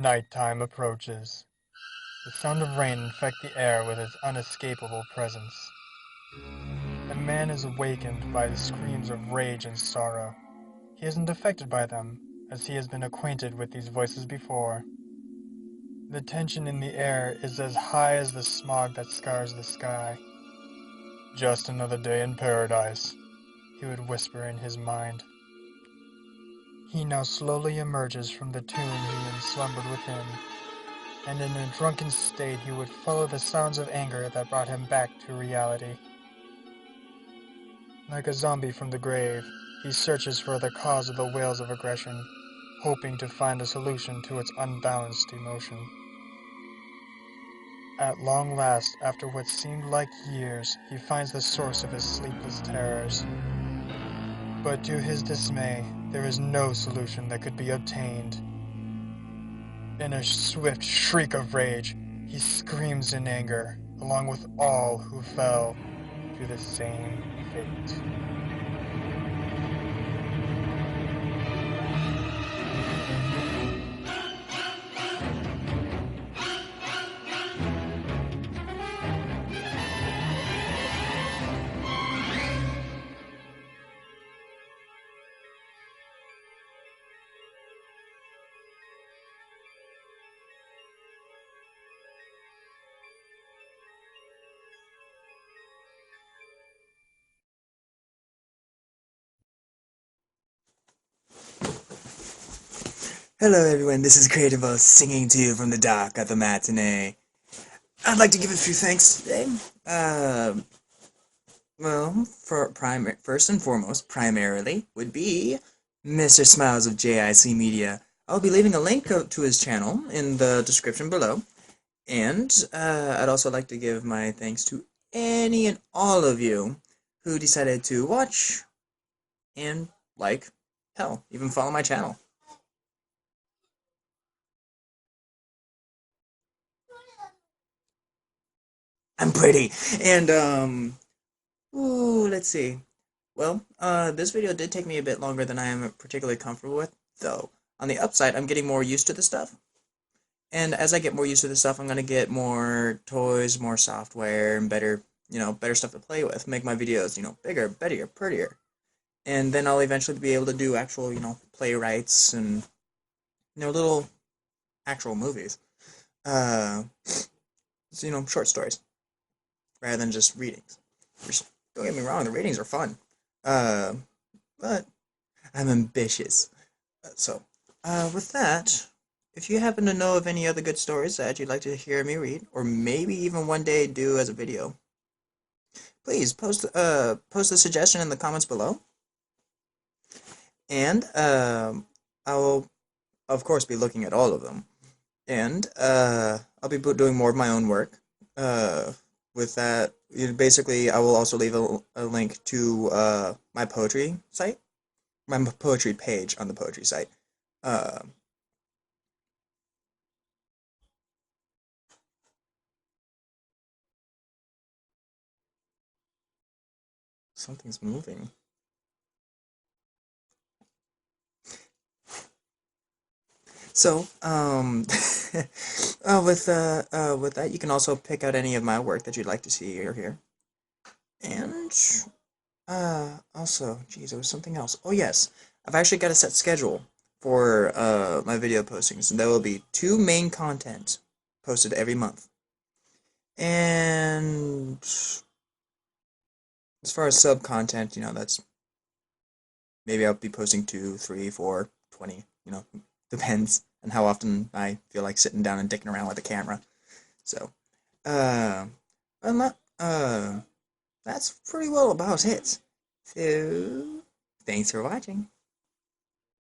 Nighttime approaches. The sound of rain infects the air with its unescapable presence. A man is awakened by the screams of rage and sorrow. He isn't affected by them, as he has been acquainted with these voices before. The tension in the air is as high as the smog that scars the sky. Just another day in paradise, he would whisper in his mind. He now slowly emerges from the tomb he enslumbered within, and in a drunken state he would follow the sounds of anger that brought him back to reality. Like a zombie from the grave, he searches for the cause of the wails of aggression, hoping to find a solution to its unbalanced emotion. At long last, after what seemed like years, he finds the source of his sleepless terrors. But to his dismay, there is no solution that could be obtained. In a swift shriek of rage, he screams in anger, along with all who fell to the same fate. Hello everyone, this is Kreidenval singing to you from the dock at the matinee. I'd like to give a few thanks today. Well, first and foremost, primarily, would be Mr. Smilez of JIC Media. I'll be leaving a link to his channel in the description below. And I'd also like to give my thanks to any and all of you who decided to watch and hell, even follow my channel. I'm pretty. And, ooh, let's see. Well, this video did take me a bit longer than I am particularly comfortable with, though. On the upside, I'm getting more used to the stuff. And as I get more used to the stuff, I'm gonna get more toys, more software, and better, better stuff to play with. Make my videos, bigger, better, prettier. And then I'll eventually be able to do actual, playwrights and, little actual movies. So, short stories rather than just readings. Which, don't get me wrong, the readings are fun. Uh, but I'm ambitious. With that, if you happen to know of any other good stories that you'd like to hear me read, or maybe even one day do as a video, please post a suggestion in the comments below. And I will, of course, be looking at all of them. And I'll be doing more of my own work. With that, basically, I will also leave a link to my poetry site, my poetry page on the poetry site. Something's moving. So, with that, you can also pick out any of my work that you'd like to see or hear. And, also, geez, there was something else. Oh, yes. I've actually got a set schedule for, my video postings, and there will be 2 main content posted every month. And, as far as sub-content, that's, maybe I'll be posting 2, 3, 4, 20, depends on how often I feel like sitting down and dicking around with the camera. So, I'm not, that's pretty well about it. So, thanks for watching.